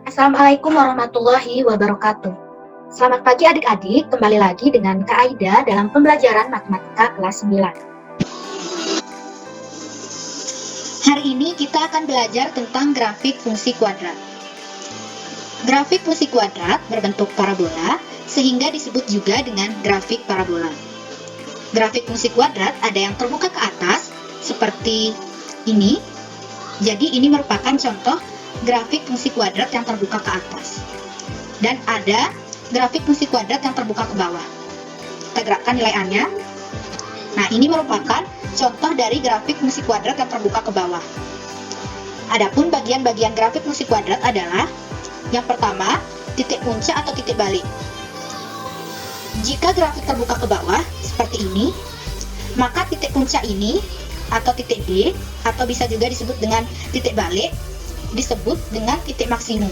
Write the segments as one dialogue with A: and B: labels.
A: Assalamualaikum warahmatullahi wabarakatuh. Selamat pagi adik-adik, kembali lagi dengan Kak Aida dalam pembelajaran matematika kelas 9. Hari ini kita akan belajar tentang grafik fungsi kuadrat. Grafik fungsi kuadrat berbentuk parabola, sehingga disebut juga dengan grafik parabola. Grafik fungsi kuadrat ada yang terbuka ke atas, seperti ini. Jadi ini merupakan contoh grafik fungsi kuadrat yang terbuka ke atas. Dan ada grafik fungsi kuadrat yang terbuka ke bawah. Kita gerakkan nilai A-nya. Nah, ini merupakan contoh dari grafik fungsi kuadrat yang terbuka ke bawah. Adapun bagian-bagian grafik fungsi kuadrat adalah yang pertama, titik puncak atau titik balik. Jika grafik terbuka ke bawah seperti ini, maka titik puncak ini atau titik D, atau bisa juga disebut dengan titik balik, disebut dengan titik maksimum.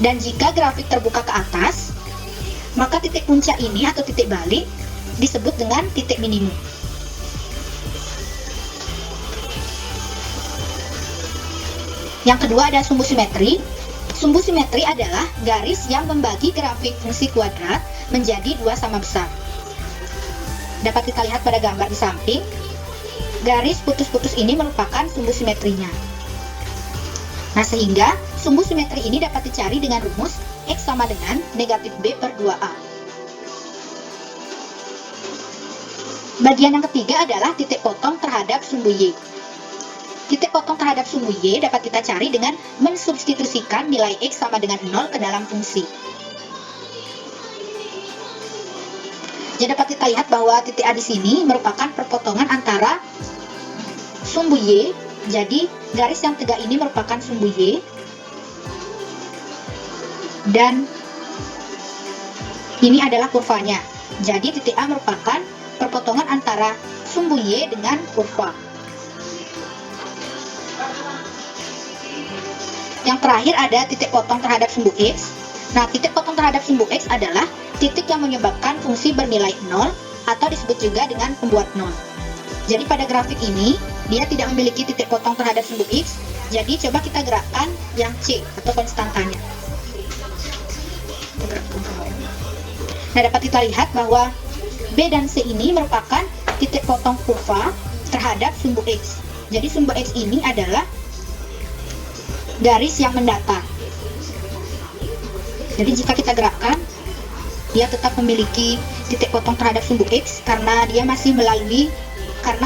A: Dan jika grafik terbuka ke atas, maka titik puncak ini atau titik balik disebut dengan titik minimum. Yang kedua ada sumbu simetri. Sumbu simetri adalah garis yang membagi grafik fungsi kuadrat menjadi dua sama besar. Dapat kita lihat pada gambar di samping, garis putus-putus ini merupakan sumbu simetrinya. Nah, sehingga sumbu simetri ini dapat dicari dengan rumus X sama dengan negatif B per 2A. Bagian yang ketiga adalah titik potong terhadap sumbu Y. Titik potong terhadap sumbu Y dapat kita cari dengan mensubstitusikan nilai X sama dengan 0 ke dalam fungsi. Jadi dapat kita lihat bahwa titik A di sini merupakan perpotongan antara sumbu Y. Jadi garis yang tegak ini merupakan sumbu Y, dan ini adalah kurvanya. Jadi titik A merupakan perpotongan antara sumbu Y dengan kurva. Yang terakhir ada titik potong terhadap sumbu X. Nah, titik potong terhadap sumbu X adalah titik yang menyebabkan fungsi bernilai 0 atau disebut juga dengan pembuat 0. Jadi pada grafik ini dia tidak memiliki titik potong terhadap sumbu X. Jadi coba kita gerakkan yang C atau konstantanya. Nah, dapat kita lihat bahwa B dan C ini merupakan titik potong kurva terhadap sumbu X. Jadi sumbu X ini adalah garis yang mendatar. Jadi jika kita gerakkan, dia tetap memiliki titik potong terhadap sumbu X karena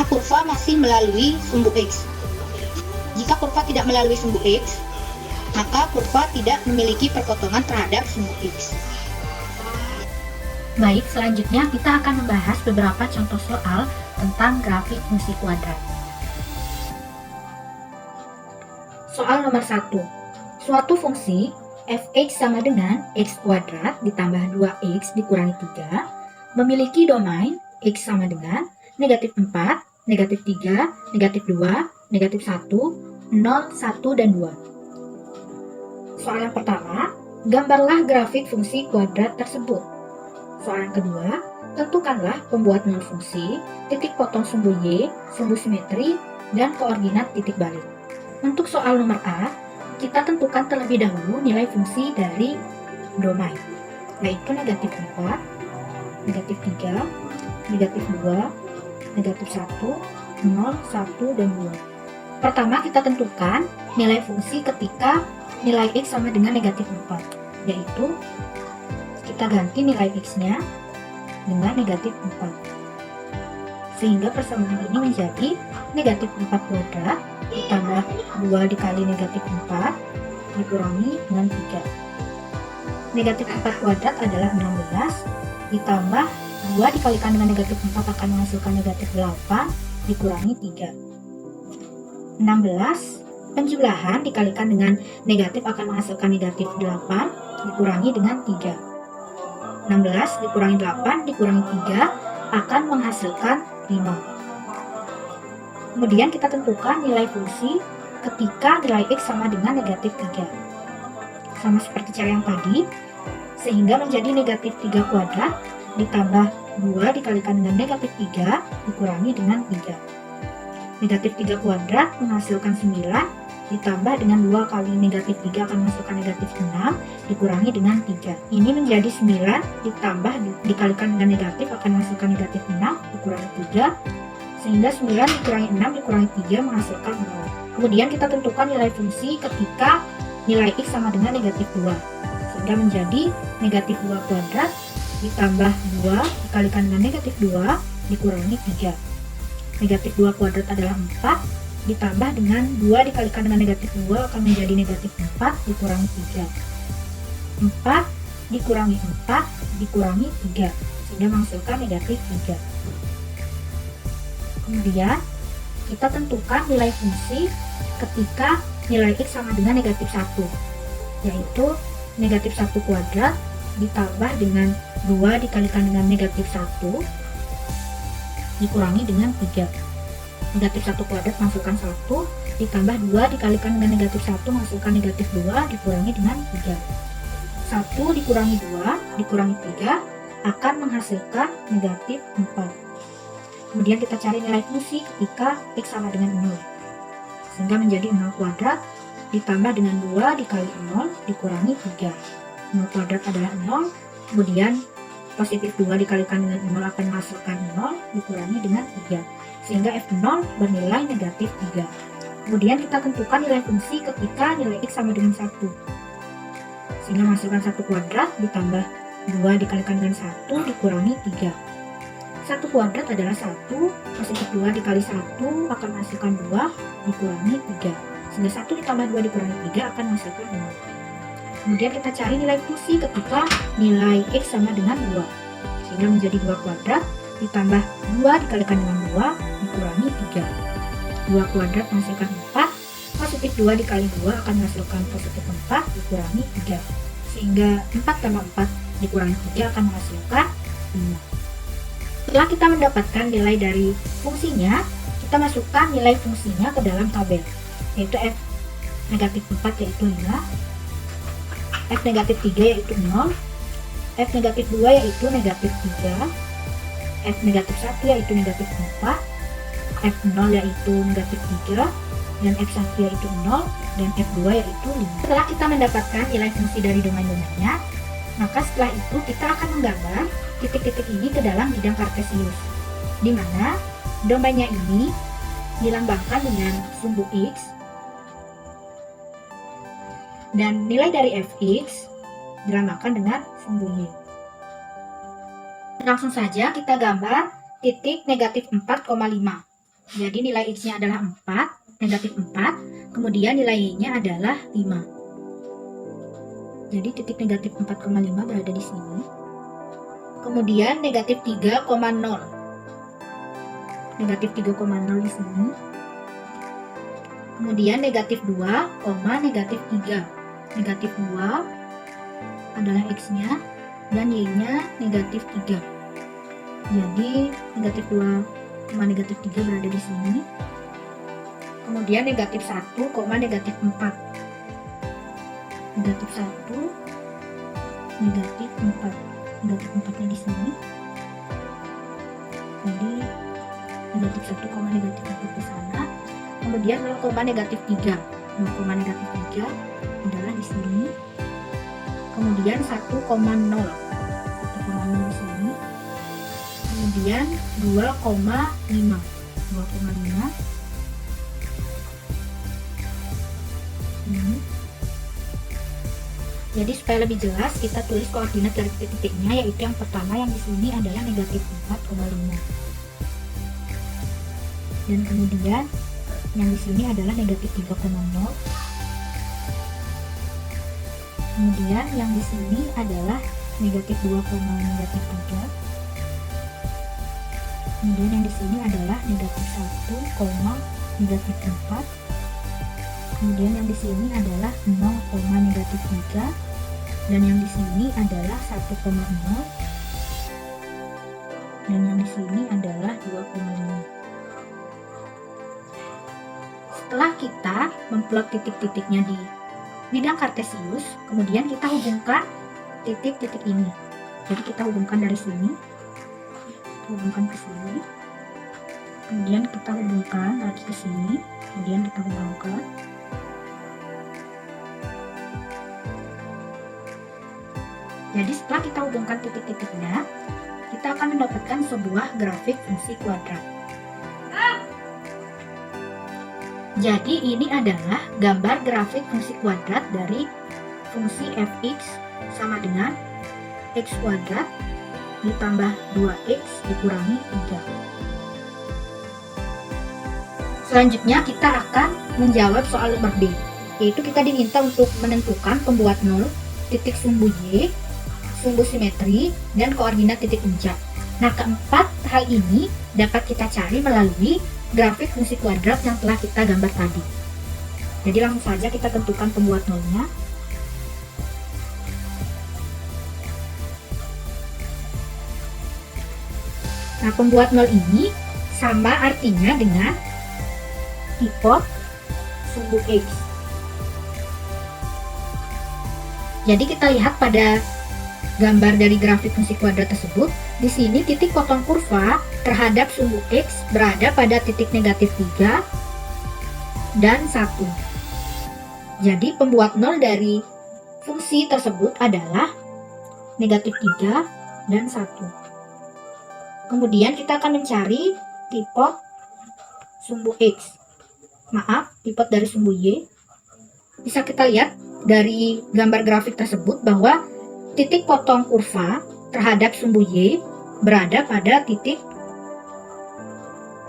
A: kurva masih melalui sumbu X. Jika kurva tidak melalui sumbu X, maka kurva tidak memiliki perpotongan terhadap sumbu X. Baik, selanjutnya kita akan membahas beberapa contoh soal tentang grafik fungsi kuadrat. Soal nomor 1. Suatu fungsi f(x) sama dengan x kuadrat ditambah 2x dikurangi 3 memiliki domain x sama dengan negatif 4, negatif 3, negatif 2, negatif 1, 0, 1, dan 2. Soal yang pertama, gambarlah grafik fungsi kuadrat tersebut. Soal yang kedua, tentukanlah pembuat nol fungsi, titik potong sumbu Y, sumbu simetri, dan koordinat titik balik. Untuk soal nomor A, kita tentukan terlebih dahulu nilai fungsi dari domain, yaitu negatif 4, negatif 3, negatif 2, negatif 1, 0, 1, dan 2. Pertama kita tentukan nilai fungsi ketika nilai X sama dengan negatif 4, yaitu kita ganti nilai X-nya dengan negatif 4. Sehingga persamaan ini menjadi negatif 4 kuadrat ditambah 2 dikali negatif 4 dikurangi dengan 3. Negatif 4 kuadrat adalah 16 ditambah 2 dikalikan dengan negatif 4 akan menghasilkan negatif 8 dikurangi 3. 16 penjumlahan dikalikan dengan negatif akan menghasilkan negatif 8 dikurangi dengan 3. 16 dikurangi 8 dikurangi 3 akan menghasilkan 5. Kemudian kita tentukan nilai fungsi ketika nilai X sama dengan negatif 3. Sama seperti cara yang tadi, sehingga menjadi negatif 3 kuadrat ditambah 2 dikalikan dengan negatif 3 dikurangi dengan 3. Negatif 3 kuadrat menghasilkan 9 ditambah dengan 2 kali negatif 3 akan menghasilkan negatif 6 dikurangi dengan 3. Ini menjadi 9 ditambah dikalikan dengan negatif akan menghasilkan negatif 6 dikurangi 3, sehingga 9 dikurangi 6 dikurangi 3 menghasilkan 0. Kemudian kita tentukan nilai fungsi ketika nilai X sama dengan negatif 2, sehingga menjadi negatif 2 kuadrat ditambah 2 dikalikan dengan negatif 2 dikurangi 3. Negatif 2 kuadrat adalah 4, ditambah dengan 2 dikalikan dengan negatif 2 akan menjadi negatif 4 dikurangi 3. 4 dikurangi 4 dikurangi 3, sehingga menghasilkan negatif 3. Kemudian kita tentukan nilai fungsi ketika nilai X sama dengan negatif 1, yaitu negatif 1 kuadrat ditambah dengan 2 dikalikan dengan negatif 1 dikurangi dengan 3. Negatif 1 kuadrat menghasilkan 1, ditambah 2 dikalikan dengan negatif 1 menghasilkan negatif 2 dikurangi dengan 3. 1 dikurangi 2 dikurangi 3 akan menghasilkan negatif 4. Kemudian kita cari nilai fungsi ketika X sama dengan 0, sehingga menjadi 0 kuadrat ditambah dengan 2 dikali 0 dikurangi 3. 0 kuadrat adalah 0, kemudian positif 2 dikalikan dengan 0 akan menghasilkan 0 dikurangi dengan 3, sehingga F0 bernilai negatif 3. Kemudian kita tentukan nilai fungsi ketika nilai X sama dengan 1, sehingga menghasilkan 1 kuadrat ditambah 2 dikalikan dengan 1 dikurangi 3. 1 kuadrat adalah 1, positif 2 dikali 1 akan menghasilkan 2 dikurangi 3, sehingga 1 ditambah 2 dikurangi 3 akan menghasilkan 0. Kemudian kita cari nilai fungsi ketika nilai X sama dengan 2, sehingga menjadi 2 kuadrat ditambah 2 dikalikan dengan 2 dikurangi 3. 2 kuadrat menghasilkan 4, positif 2 dikali 2 akan menghasilkan positif 4 dikurangi 3, sehingga 4 tambah 4 dikurangi 3 akan menghasilkan 5. Setelah kita mendapatkan nilai dari fungsinya, kita masukkan nilai fungsinya ke dalam tabel, yaitu F negatif 4 yaitu 5, F negatif 3 yaitu 0, F negatif 2 yaitu negatif 3, F negatif 1 yaitu negatif 4, F0 yaitu negatif 3, dan F1 yaitu 0, dan F2 yaitu 5. Setelah kita mendapatkan nilai fungsi dari domain-domainnya, maka setelah itu kita akan menggambar titik-titik ini ke dalam bidang kartesius, di mana domainnya ini dilambangkan dengan sumbu X, dan nilai dari Fx dilambangkan dengan sumbu Y. Langsung saja kita gambar titik negatif 4,5. Jadi nilai X-nya adalah 4, negatif 4, kemudian nilai Y-nya adalah 5. Jadi titik negatif 4,5 berada di sini. Kemudian negatif 3,0. Negatif 3,0 di sini. Kemudian negatif 2, negatif 3. Negatif 2 adalah X-nya dan Y-nya negatif 3. Jadi negatif 2, negatif 3 berada di sini. Kemudian negatif 1, negatif 4. Negatif 1, negatif 4. Negatif 4-nya di sini. Jadi negatif 1, negatif 4 di sana. Kemudian 0, negatif 3. 0, negatif 3 adalah di sini. Kemudian 1,0. 1,0 di sini. Kemudian 2,5. 2,5 ini. Jadi supaya lebih jelas kita tulis koordinat dari titik-titiknya, yaitu yang pertama yang di sini adalah negatif 4,5. Dan kemudian yang di sini adalah negatif 3,0. Kemudian yang di sini adalah negatif 2, negatif 3. Kemudian yang di sini adalah negatif 1, negatif 4. Kemudian yang di sini adalah 0, negatif 3, dan yang di sini adalah 1,0, dan yang di sini adalah 2,5. Setelah kita memplot titik-titiknya di bidang kartesius, kemudian kita hubungkan titik-titik ini. Jadi kita hubungkan dari sini, hubungkan ke sini, kemudian kita hubungkan lagi ke sini, kemudian kita hubungkan. Jadi setelah kita hubungkan titik-titiknya, kita akan mendapatkan sebuah grafik fungsi kuadrat. Jadi ini adalah gambar grafik fungsi kuadrat dari fungsi fx sama dengan x kuadrat ditambah 2x dikurangi 3. Selanjutnya kita akan menjawab soal nomor B, yaitu kita diminta untuk menentukan pembuat 0, titik sumbu Y, sumbu simetri, dan koordinat titik puncak. Nah, keempat hal ini dapat kita cari melalui grafik fungsi kuadrat yang telah kita gambar tadi. Jadi langsung saja kita tentukan pembuat nolnya. Nah, pembuat nol ini sama artinya dengan hipot sumbu X. Jadi kita lihat pada gambar dari grafik fungsi kuadrat tersebut, di sini titik potong kurva terhadap sumbu X berada pada titik negatif 3 dan 1. Jadi pembuat 0 dari fungsi tersebut adalah negatif 3 dan 1. Kemudian kita akan mencari tipot sumbu X. Maaf, tipot dari sumbu Y. Bisa kita lihat dari gambar grafik tersebut bahwa titik potong kurva terhadap sumbu Y berada pada titik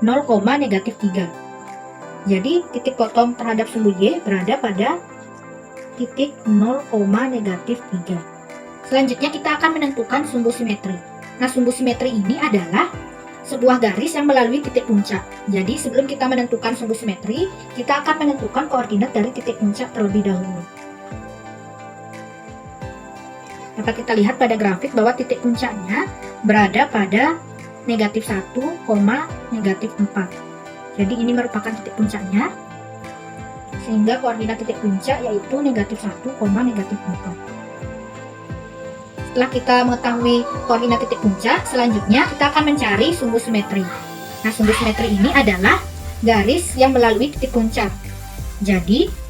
A: 0, negatif 3. Jadi titik potong terhadap sumbu Y berada pada titik 0, negatif 3. Selanjutnya kita akan menentukan sumbu simetri. Nah, sumbu simetri ini adalah sebuah garis yang melalui titik puncak. Jadi sebelum kita menentukan sumbu simetri, kita akan menentukan koordinat dari titik puncak terlebih dahulu. Dapat kita lihat pada grafik bahwa titik puncaknya berada pada negatif 1, negatif 4. Jadi ini merupakan titik puncaknya, sehingga koordinat titik puncak yaitu negatif 1, negatif 4. Setelah kita mengetahui koordinat titik puncak, selanjutnya kita akan mencari sumbu simetri. Nah, sumbu simetri ini adalah garis yang melalui titik puncak. Jadi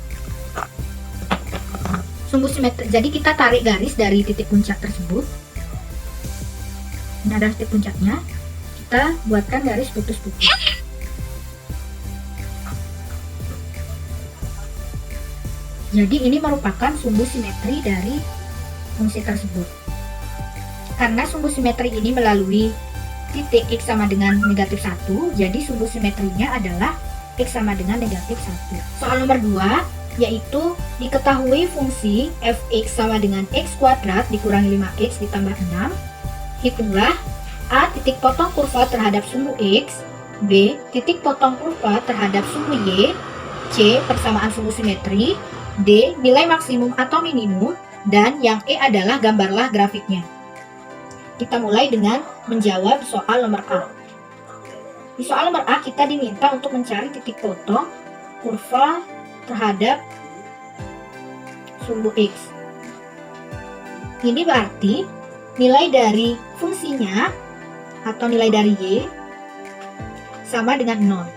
A: jadi kita tarik garis dari titik puncak tersebut. Ini adalah titik puncaknya. Kita buatkan garis putus-putus. Jadi ini merupakan sumbu simetri dari fungsi tersebut. Karena sumbu simetri ini melalui titik X sama dengan negatif 1, jadi sumbu simetrinya adalah X sama dengan negatif 1. Soal nomor 2, yaitu diketahui fungsi fx sama dengan x kuadrat dikurangi 5x ditambah 6. Hitunglah A titik potong kurva terhadap sumbu x, B titik potong kurva terhadap sumbu y, C persamaan sumbu simetri, D nilai maksimum atau minimum, dan yang E adalah gambarlah grafiknya. Kita mulai dengan menjawab soal nomor A. Di soal nomor A kita diminta untuk mencari titik potong kurva terhadap sumbu X. Ini berarti nilai dari fungsinya atau nilai dari Y sama dengan 0.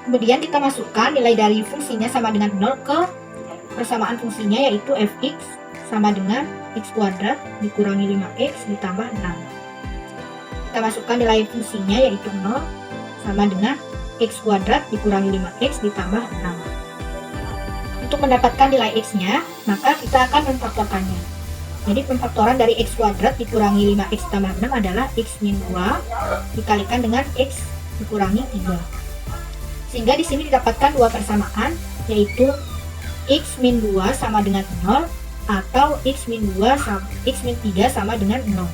A: Kemudian kita masukkan nilai dari fungsinya sama dengan 0 ke persamaan fungsinya, yaitu fx sama dengan x kuadrat dikurangi 5x ditambah 6. Kita masukkan nilai fungsinya yaitu 0 sama dengan x kuadrat dikurangi 5x ditambah 6. Untuk mendapatkan nilai x-nya, maka kita akan memfaktorkannya. Jadi pemfaktoran dari x kuadrat dikurangi 5x ditambah 6 adalah x min 2 dikalikan dengan x dikurangi 3. Sehingga di sini didapatkan dua persamaan, yaitu x min 2 sama dengan 0 atau x min 3 sama dengan 0.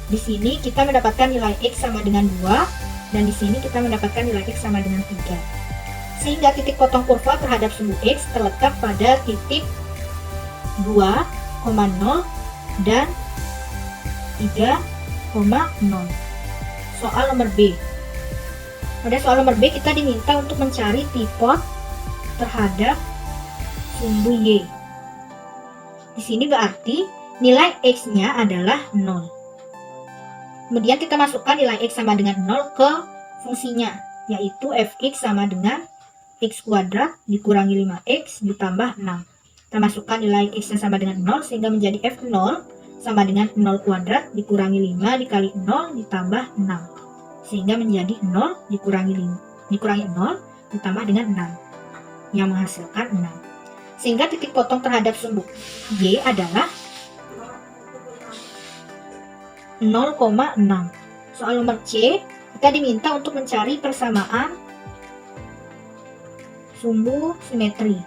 A: Di sini kita mendapatkan nilai x sama dengan 2, dan di sini kita mendapatkan nilai x sama dengan 3. Sehingga titik potong kurva terhadap sumbu x terletak pada titik 2,0 dan 3,0. Soal nomor B. Pada soal nomor B kita diminta untuk mencari tipot terhadap sumbu y. Di sini berarti nilai x-nya adalah 0. Kemudian kita masukkan nilai x sama dengan 0 ke fungsinya, yaitu fx sama dengan x kuadrat dikurangi 5x ditambah 6. Kita masukkan nilai X yang sama dengan 0 sehingga menjadi F0 sama dengan 0 kuadrat dikurangi 5 dikali 0 ditambah 6. Sehingga menjadi 0 dikurangi 0 ditambah dengan 6 yang menghasilkan 6. Sehingga titik potong terhadap sumbu Y adalah 0,6. Soal nomor C, kita diminta untuk mencari persamaan sumbu simetri.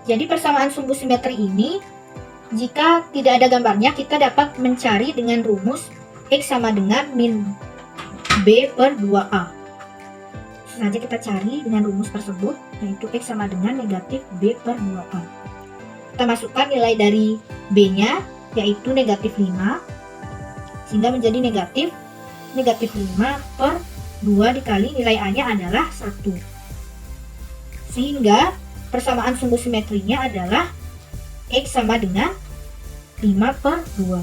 A: Jadi persamaan sumbu simetri ini, jika tidak ada gambarnya, kita dapat mencari dengan rumus X sama dengan min B per 2A. Sengaja kita cari dengan rumus tersebut, yaitu X sama dengan negatif B per 2A. Kita masukkan nilai dari B-nya, yaitu negatif 5, sehingga menjadi negatif 5 per 2 dikali nilai A-nya adalah 1. Sehingga persamaan sumbu simetrinya adalah X sama dengan 5 per 2.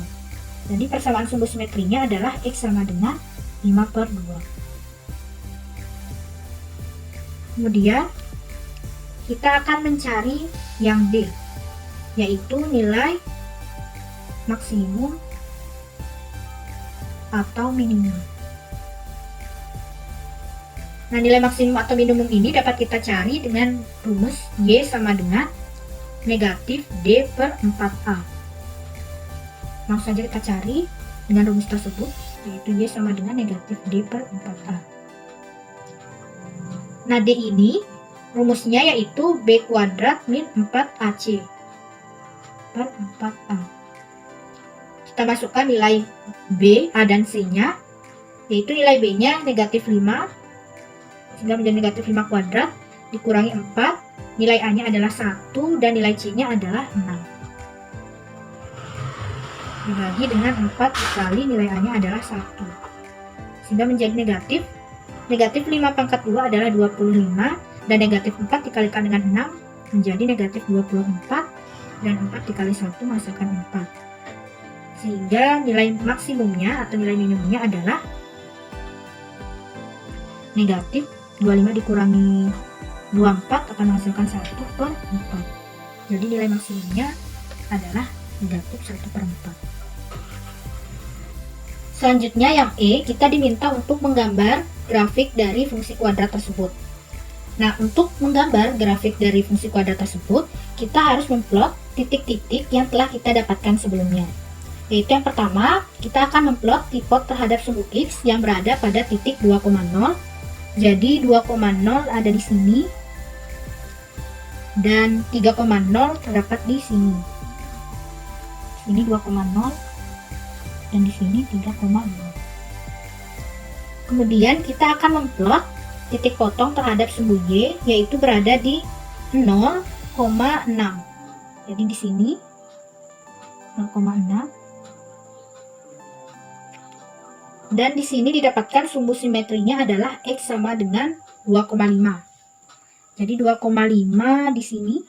A: Jadi persamaan sumbu simetrinya adalah X sama dengan 5 per 2. Kemudian kita akan mencari yang D, yaitu nilai maksimum atau minimum. Nah, nilai maksimum atau minimum ini dapat kita cari dengan rumus Y sama dengan negatif D per 4A. Langsung saja kita cari dengan rumus tersebut, yaitu Y sama dengan negatif D per 4A. Nah, D ini rumusnya yaitu B kuadrat min 4AC per 4A. Kita masukkan nilai B, A, dan C-nya, yaitu nilai B-nya negatif 5, sehingga menjadi negatif 5 kuadrat dikurangi 4, nilai A-nya adalah 1 dan nilai C-nya adalah 6. Dibagi dengan 4 dikali nilai A-nya adalah 1. Sehingga menjadi negatif 5 pangkat 2 adalah 25 dan negatif 4 dikalikan dengan 6 menjadi negatif 24 dan 4 dikali 1 menghasilkan 4. Sehingga nilai maksimumnya atau nilai minimumnya adalah negatif 25 dikurangi 24 akan menghasilkan 1 per 4. Jadi nilai maksimumnya adalah negatif 1 per 4. Selanjutnya yang E, kita diminta untuk menggambar grafik dari fungsi kuadrat tersebut. Nah, untuk menggambar grafik dari fungsi kuadrat tersebut, kita harus memplot titik-titik yang telah kita dapatkan sebelumnya. Yaitu yang pertama, kita akan memplot tipot terhadap sumbu X yang berada pada titik 2,0. Jadi 2,0 ada di sini dan 3,0 terdapat di sini. Ini 2,0 dan di sini 3,0. Kemudian kita akan memplot titik potong terhadap sumbu Y, yaitu berada di 0,6. Jadi di sini 0,6. Dan di sini didapatkan sumbu simetrinya adalah X sama dengan 2,5. Jadi 2,5 di sini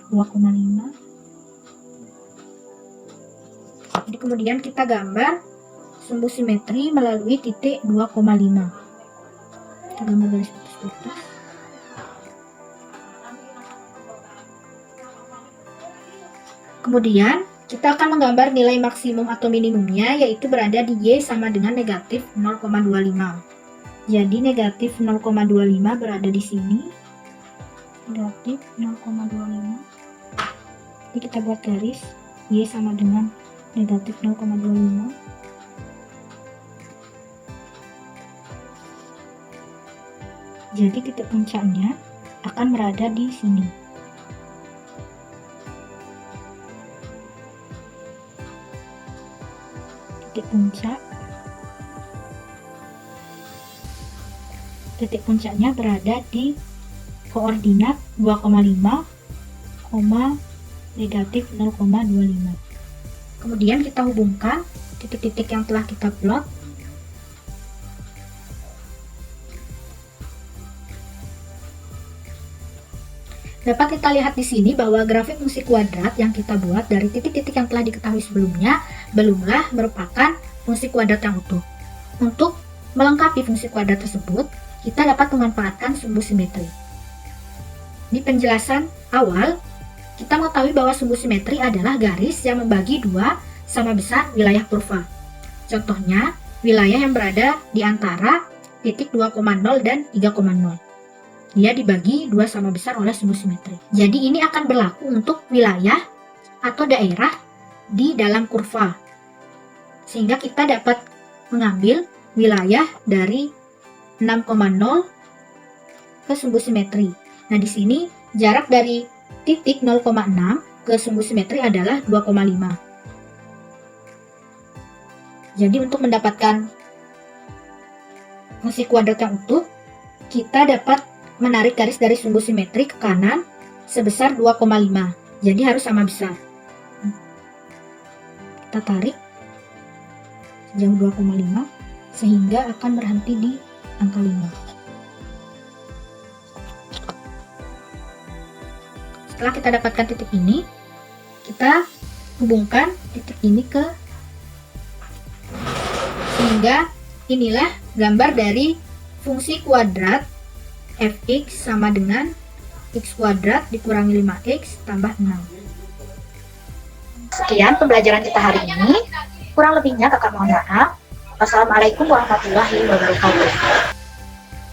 A: 2,5. Jadi kemudian kita gambar sumbu simetri melalui titik 2,5. Kita gambar garis putus-putus. Kemudian kita akan menggambar nilai maksimum atau minimumnya, yaitu berada di Y sama dengan negatif 0,25. Jadi negatif 0,25 berada di sini. Negatif 0,25. Jadi kita buat garis Y sama dengan negatif 0,25. Jadi titik puncaknya akan berada di sini. Titik puncaknya berada di koordinat 2,5, negatif 0,25. Kemudian kita hubungkan titik-titik yang telah kita plot. Dapat kita lihat di sini bahwa grafik fungsi kuadrat yang kita buat dari titik-titik yang telah diketahui sebelumnya belumlah merupakan fungsi kuadrat yang utuh. Untuk melengkapi fungsi kuadrat tersebut, kita dapat memanfaatkan sumbu simetri. Di penjelasan awal, kita mengetahui bahwa sumbu simetri adalah garis yang membagi dua sama besar wilayah kurva. Contohnya, wilayah yang berada di antara titik 2,0 dan 3,0. Dia dibagi dua sama besar oleh sumbu simetri. Jadi ini akan berlaku untuk wilayah atau daerah di dalam kurva. Sehingga kita dapat mengambil wilayah dari 6,0 ke sumbu simetri. Nah, di sini jarak dari titik 0,6 ke sumbu simetri adalah 2,5. Jadi untuk mendapatkan fungsi kuadrat yang utuh, kita dapat menarik garis dari sumbu simetri ke kanan sebesar 2,5. Jadi harus sama besar. Kita tarik sejauh 2,5 sehingga akan berhenti di angka 5. Setelah kita dapatkan titik ini, kita hubungkan titik ini ke, sehingga inilah gambar dari fungsi kuadrat fx sama dengan x kuadrat dikurangi 5x tambah 6.
B: Sekian pembelajaran kita hari ini. Kurang lebihnya kakak mohon maaf. Wassalamualaikum warahmatullahi wabarakatuh.